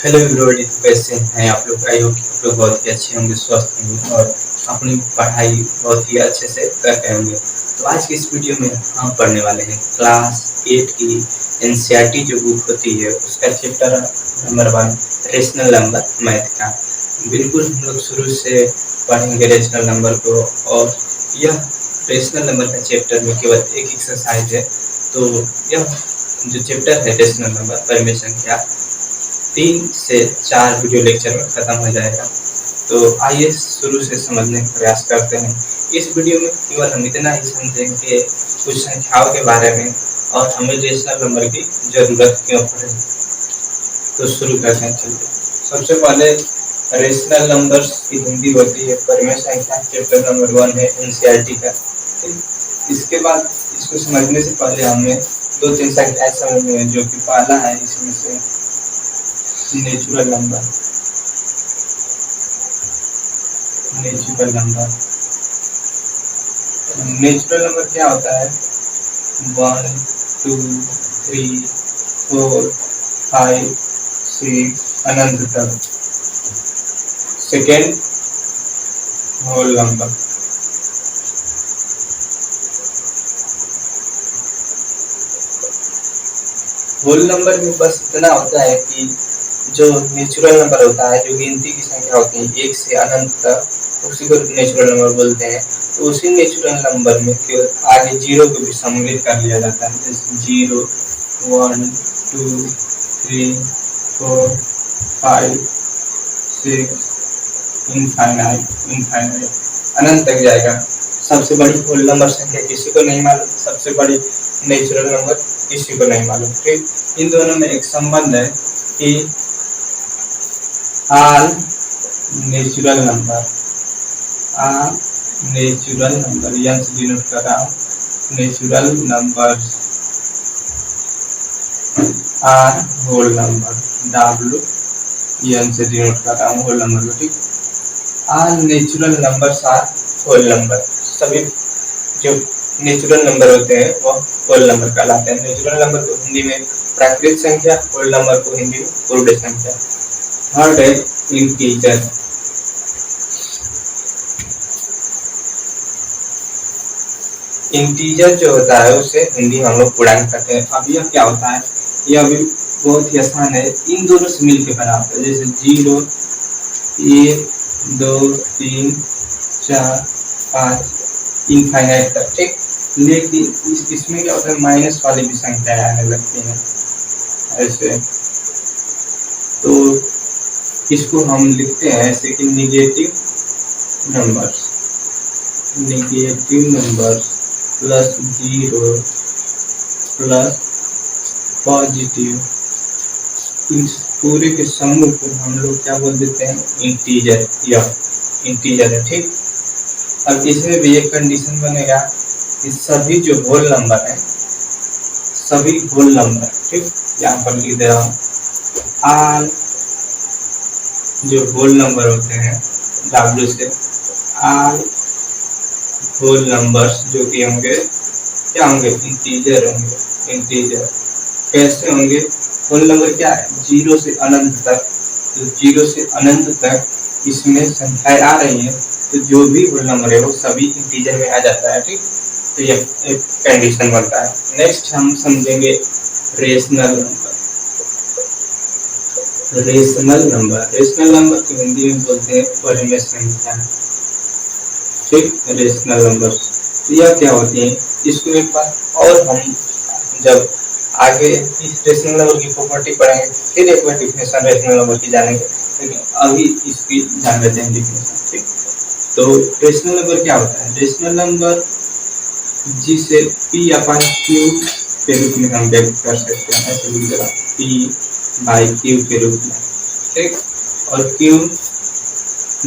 Hello everybody, तो कैसे हैं आप लोग? आई होप आप लोग बहुत ही अच्छे होंगे, स्वस्थ होंगे और अपनी पढ़ाई बहुत ही अच्छे से कर रहे होंगे। तो आज की इस वीडियो में हम पढ़ने वाले हैं क्लास 8 की एनसीईआरटी जो बुक होती है उसका chapter number 1 rational number math का। बिल्कुल हम लोग शुरू से पढ़ेंगे रेशनल नंबर को। और यह रेशनल नंबर का चैप्टर में केवल एक एक्सरसाइज है। तो यह जो चैप्टर है रेशनल नंबर परिमेय संख्या 3 से 4 वीडियो लेक्चर में खत्म हो जाएगा। तो आइए शुरू से समझने का प्रयास करते हैं। इस वीडियो में केवल हम इतना ही समझेंगे कुछ संख्याओं के बारे में और हमें रेशनल नंबर की जरूरत क्यों पड़े। तो शुरू करते हैं। चलिए, सबसे पहले रेशनल नंबर्स की हिंदी होती है परिमेय संख्या, चैप्टर नंबर 1 है एनसीईआरटी का। इसके बाद इसको समझने से पहले हमें दो तीन संख्याएं समझनी है, जो कि पहला है इसमें से natural number. Natural number natural number क्या होता है? 1 2 3 4 5 6 अनंत तक। Second, whole number. Whole number में बस इतना होता है कि जो नेचुरल नंबर होता है, जो गिनती की संख्या होती है 1 से अनंत तक, उसी को नेचुरल नंबर बोलते हैं। तो उसी नेचुरल नंबर में केवल आगे जीरो को भी सम्मिलित कर लिया जाता है, जैसे 0 1 2 3 4 5 6 इनफाइनाइट अनंत तक जाएगा। सबसे बड़ी होल नंबर संख्या किसी को नहीं मालूम, सबसे बड़ी नेचुरल नंबर किसी को नहीं मालूम। ठीक, इन दोनों में एक संबंध है कि all natural number, all natural number N से डिनोट कर रहा हूँ, natural number are whole number, W N से डिनोट कर रहा हूँ होल नंबर को। ठीक, all natural numbers are whole number. सभी जो नेचुरल नंबर होते हैं वह होल नंबर कहलाते हैं। नेचुरल नंबर को हिंदी में प्राकृतिक संख्या, होल नंबर को हिंदी में पूर्ण संख्या। थर्ड है इंटीजर। इंटीजर जो होता है उसे हिंदी में हम लोग पूर्णांक कहते हैं। अब यह क्या होता है? यह भी बहुत ही आसान है, इन दोनों से मिलकर बना होता है, जैसे 0 1 2 3 4 5 इनफाइनाइट तक। ठीक, लेकिन इसमें क्या होता है, माइनस वाली भी संख्याएं आने लगती हैं ऐसे। तो इसको हम लिखते हैं ऐसे कि negative numbers, negative numbers plus 0 plus positive, इस पूरे के समूह को हम लोग क्या बोल देते हैं? इंटीजर। या इंटीजर है। ठीक, अब इसमें भी एक कंडीशन बनेगा कि सभी जो होल नंबर है, सभी होल नंबर, ठीक, यहाँ पर लिख दे रहा हूँ, आल जो होल नंबर होते हैं डब्ल्यू से, आल होल नंबर्स जो कि होंगे क्या होंगे? इंटीजर होंगे। इंटीजर कैसे होंगे? होल नंबर क्या है? 0 से अनंत तक। तो 0 से अनंत तक इसमें संख्याएं आ रही हैं, तो जो भी होल नंबर है वो सभी इंटीजर में आ जाता है। ठीक, तो यह एक कंडीशन बनता है। नेक्स्ट हम समझेंगे rational number. Rational number, rational number को हिंदी में बोलते हैं परिमेय संख्या। ठीक, रेशनल नंबर तो यह क्या होती है? इसको एक बार और हम जब आगे इस रेशनल नंबर की प्रॉपर्टी पढ़ेंगे, फिर एक बार डिफिनेशन रेशनल नंबर की जानेंगे, लेकिन अभी इसकी जान लेते हैं डिफिनेशन। ठीक, तो रेशनल नंबर क्या होता है? रेशनल नंबर जिसे P अपन Q के रूप में हम व्यक्त कर सकते हैं, ऐसे लिख देना P बाई Q के रूप में। ठीक, और Q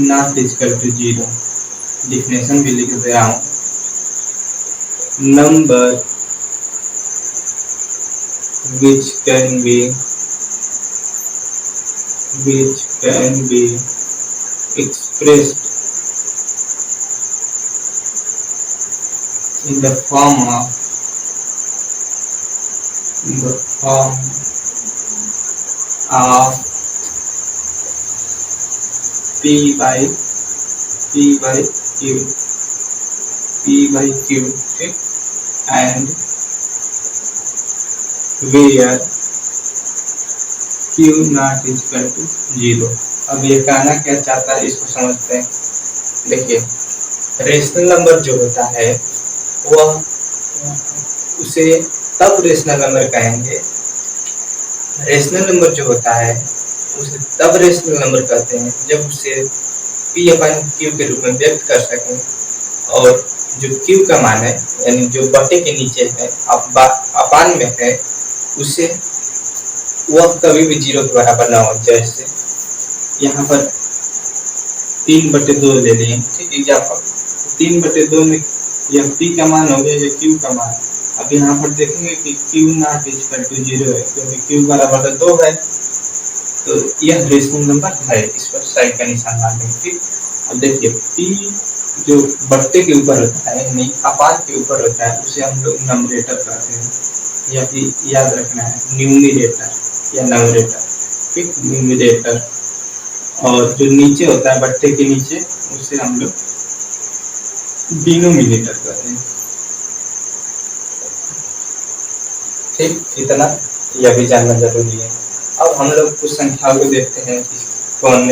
not equal to 0। Definition भी लिख दे रहा हूँ, number which can be expressed in the form of P by Q, ठीक, and where Q not equal to 0। अब ये कहना क्या चाहता है इसको समझते हैं। देखिए, रेशनल नंबर जो होता है वह उसे तब रेशनल नंबर कहेंगे, रेशनल नंबर जो होता है उसे तब रेशनल नंबर कहते हैं जब उसे पी अपन क्यू के रूप में व्यक्त कर सकें, और जो क्यू का मान है यानी जो बटे के नीचे है अपान में है उसे वह कभी भी 0 के बराबर ना हो। जैसे यहाँ पर 3/2 ले लें, ठीक, एग्जाम्पल 3/2 में यह पी का मान हो गया, यह क्यू का मान। अब यहाँ पर देखेंगे कि क्यू नॉट इक्वल टू 0 है क्योंकि क्यू बराबर 2 है, तो यह रेशनल नंबर है, इस पर साइड का निशान मार देंगे, ठीक। अब देखिए पी जो बट्टे के ऊपर होता है यानी अपान के ऊपर होता है उसे हम लोग नंबरेटर कहते हैं, यह भी याद रखना है, न्यूमरेटर या नंबरेटर, ठीक, न्यूमरेटर। और जो नीचे होता है बट्टे के नीचे उसे हम लोग डिनोमिनेटर कहते हैं, ठीक। इतना यह भी जानना जरूरी है। अब हम लोग कुछ संख्याओं को देखते हैं कि कौन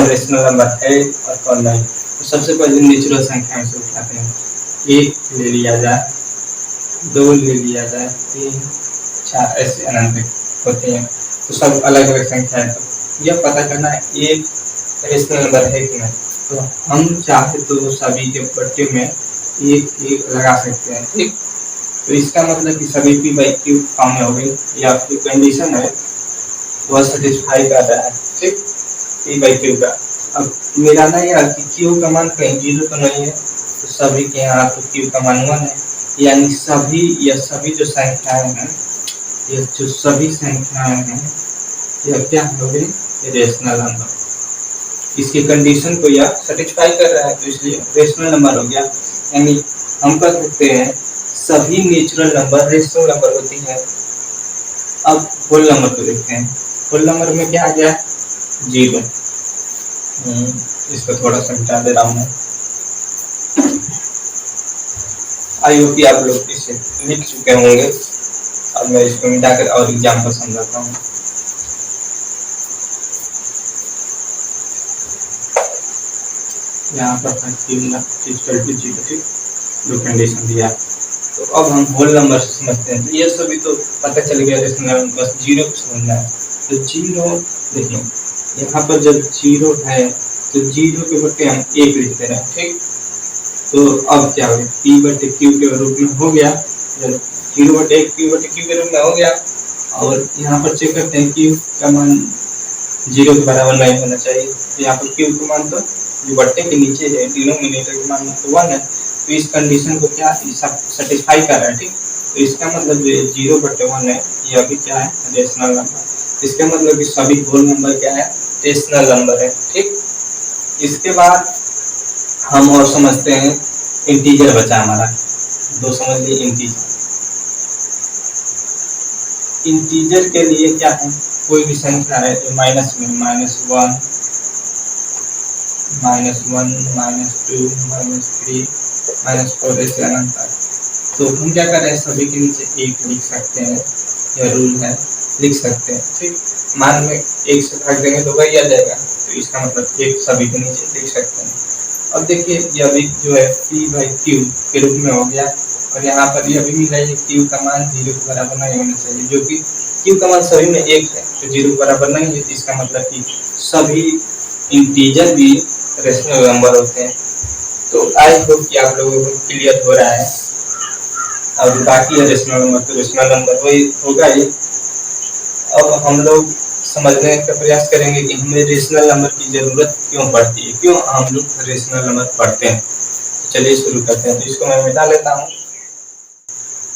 रेशनल नंबर है और कौन नहीं। तो सबसे पहले नेचुरल संख्या से उठाते हैं, 1 ले लिया जाए, 2 ले लिया जाए, 3, 4 ऐसे अनंत होते हैं। तो सब अलग अलग संख्या है, तो यह पता करना है एक रेशनल नंबर है कि नहीं। तो हम चाहे तो सभी के बट्टे में एक एक लगा सकते हैं, ठीक। तो इसका मतलब कि सभी पी बाई क्यू फॉर्म में हो गई, या जो कंडीशन है वह सेटिस्फाई कर रहा है, ठीक, पी बाई क्यू का। अब मेरा ना यार कि क्यू का मान कहीं 0 तो नहीं है, तो सभी के यहाँ तो क्यू का मान 1 है, यानी सभी जो संख्याएं हैं, ये जो सभी संख्याएं हैं यह क्या हो गई, रेशनल नंबर। इसकी कंडीशन को यह सेटिस्फाई कर रहा है तो इसलिए रेशनल नंबर हो गया। यानी हम कह सकते हैं सभी नेचुरल नंबर रेशनल नंबर होती है। अब होल नंबर को देखते हैं, होल नंबर में क्या आ गया, 0। इसको थोड़ा सा मिटा दे रहा हूँ मैं, आई होप आप लोग इसे लिख चुके होंगे। अब मैं इसको मिटाकर और एग्जाम्पल समझाता हूँ। यहाँ पर जो कंडीशन दिया, तो अब हम होल नंबर से समझते हैं। तो ये सभी तो पता चल गया, बस 0 को समझना है। तो 0 देखिए यहाँ पर जब 0 है तो 0 के बट्टे हम 1 लिखते हैं, ठीक। तो अब क्या हो गया, पी बटे क्यू के रूप में हो गया, जब 0/1 Q/Q के रूप में हो गया। और यहाँ पर चेक करते हैं क्यू का मान 0 के बराबर नहीं होना चाहिए, तो यहाँ पर क्यू का मान तो जो बट्टे के नीचे है डिनोमिनेटर के मान तो 1 है, तो इस कंडीशन को क्या सेटिस्फाई कर रहा है, ठीक। तो इसका मतलब जो 0/1 है यह भी क्या है, रेशनल नंबर। इसका मतलब कि सभी होल नंबर क्या है, रेशनल नंबर है, ठीक। इसके बाद हम और समझते हैं इंटीजर बचा हमारा, दो समझ लिए इंटीजर। इंटीजर के लिए क्या है, कोई भी संख्या है जो माइनस में -1, -1, -2, -3, -4 ऐसे अनंत तक। तो हम क्या कर रहे हैं, सभी के नीचे 1 लिख सकते हैं, यह रूल है, लिख सकते हैं, ठीक। मान में 1 से भाग देंगे तो वही आ जाएगा, तो इसका मतलब 1 सभी के नीचे लिख सकते हैं। अब देखिए यह भी जो है P/Q के रूप में हो गया, और यहाँ पर यह भी मिला है Q का मान 0 के बराबर नहीं होना चाहिए, जो कि Q का मान सभी में 1 है, तो 0 के बराबर नहीं है। इसका मतलब कि सभी इंटीजर भी रेशनल नंबर होते हैं। तो आई होप कि आप लोगों को क्लियर हो रहा है। अब बाकी है रेशनल नंबर, तो रेशनल नंबर वही होगा ही। अब हम लोग समझने का प्रयास करेंगे कि हमें रेशनल नंबर की जरूरत क्यों पड़ती है, क्यों हम लोग रेशनल नंबर पढ़ते हैं। तो चलिए शुरू करते हैं। तो इसको मैं मिटा लेता हूँ।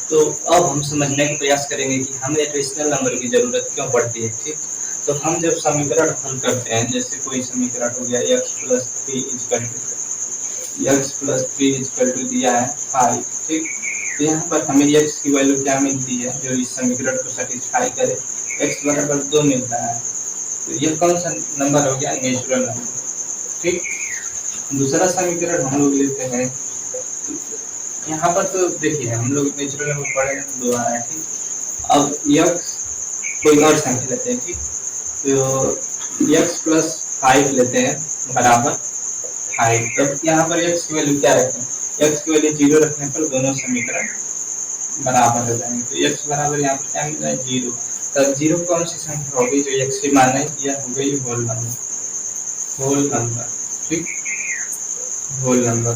तो अब हम समझने का प्रयास करेंगे कि हमें रेशनल नंबर की जरूरत क्यों पड़ती है, ठीक। तो हम जब समीकरण हल करते हैं, जैसे कोई समीकरण हो गया x + 3 दिया है 5, ठीक। तो यहाँ पर हमें x की वैल्यू क्या मिलती है जो इस समीकरण को सेटिस्फाई करे, x बराबर 2 मिलता है। तो यह कौन सा नंबर हो गया, नेचुरल नंबर। ठीक। दूसरा समीकरण हम लोग लेते हैं, यहाँ पर तो देखिए हम लोग नेचुरल नंबर पढ़े हैं तो 2 आ रहा है, ठीक। अब यक्स कोई और संख्या लेते हैं, ठीक। तो यक्स प्लस 5 लेते हैं बराबर 5। तब यहाँ पर यक्स की वैल्यू क्या रखें, यक्स की वैल्यू 0 रखने पर दोनों समीकरण बराबर हो जाएंगे। तो यक्स बराबर यहाँ पर क्या मिल रहा है 0। तब 0 कौन सी संख्या होगी जो यक्स की मान है, यह हो गई होल नंबर, होल नंबर, ठीक, होल नंबर।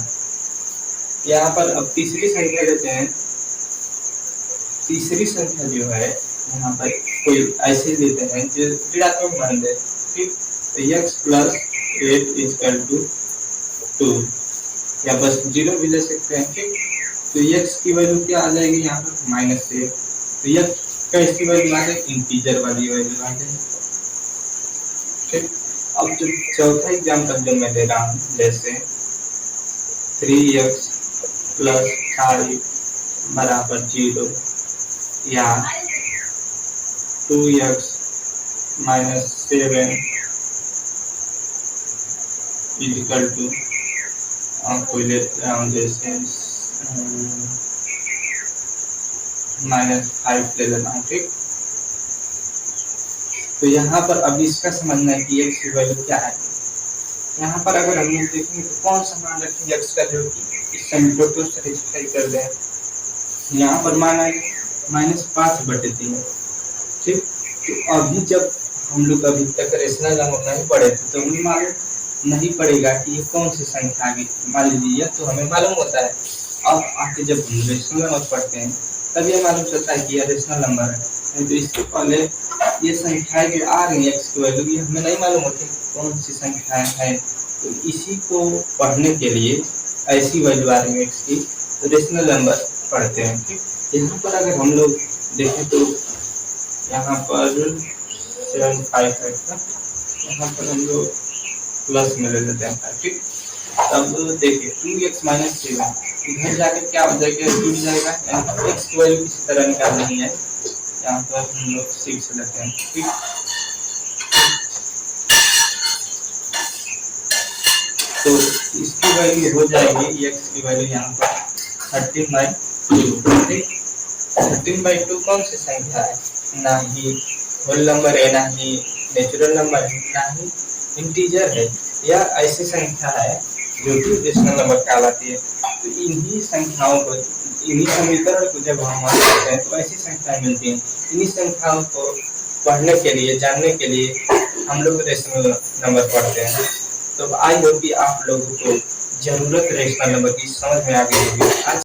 यहाँ पर अब तीसरी संख्या लेते हैं। तीसरी संख्या जो है यहाँ पर कोई ऐसे लेते हैं जो ऋणात्मक मान दे, ठीक। तो x प्लस 8 इक्वल टू 2 या बस 0 भी ले सकते हैं, ठीक। तो x की वैल्यू क्या आ जाएगी यहाँ पर -8। तो x का इसकी वैल्यू आ जाएगी इंटीजर वाली वैल्यू आ जाएगी, ठीक। अब जो चौथा एग्जाम्पल जो मैं ले रहा हूँ, जैसे 3x प्लस 5 बराबर 0 या 2x माइनस 7 इक्वल टू कोई लेते हैं जैसे -5 ले लेना हूँ, ठीक। तो यहाँ पर अब इसका समझना है कि x की वैल्यू क्या है। यहाँ पर अगर हम लोग देखेंगे तो कौन सा मान रखेंगे x का जो कि इस समीकरण को सेटिस्फाई कर दे। यहाँ पर मान आए -5/3, ठीक। तो अभी जब हम लोग अभी तक रेशनल नंबर नहीं पढ़े थे तो हमें मालूम नहीं पड़ेगा कि ये कौन सी संख्या आ गई। मान लीजिए तो हमें मालूम होता है, अब आके जब हम रेशनल नंबर पढ़ते हैं तब ये मालूम चलता है कि यह रेशनल नंबर है। तो इसके पहले ये संख्याएं जो आ रही है एक्स की वैल्यू, ये हमें नहीं मालूम होती कौन सी संख्याएं हैं। तो इसी को पढ़ने के लिए ऐसी वैल्यू आ रही है एक्स की तो रेशनल नंबर पढ़ते हैं, ठीक। यहाँ पर अगर हम लोग देखें तो यहाँ पर 7/5 है, यहाँ पर हम लोग प्लस में ले लेते हैं, ठीक। तब देखिए 2x माइनस 7 इधर जाके क्या हो जाएगा, जुड़ जाएगा। x की वैल्यू किसी तरह निकालनी है, यहाँ पर हम लोग 6 लेते हैं, ठीक। तो इसकी वैल्यू हो जाएगी, x की वैल्यू यहाँ पर 13/2, ठीक। 13/2 कौन सी संख्या है, ना ही होल नंबर है, ना ही नेचुरल नंबर है, ना ही इंटीजर है। यह ऐसी संख्या है जो कि रेशनल नंबर कहलाती है। तो इन्हीं संख्याओं को, इन्हीं समीकरण को जब हम मान लेते हैं तो ऐसी संख्याएं मिलती हैं। इन्हीं संख्याओं को पढ़ने के लिए, जानने के लिए हम लोग रेशनल नंबर पढ़ते हैं। तो आई होप कि आप लोगों को जरूरत रेशनल नंबर की समझ में आ गई होगी।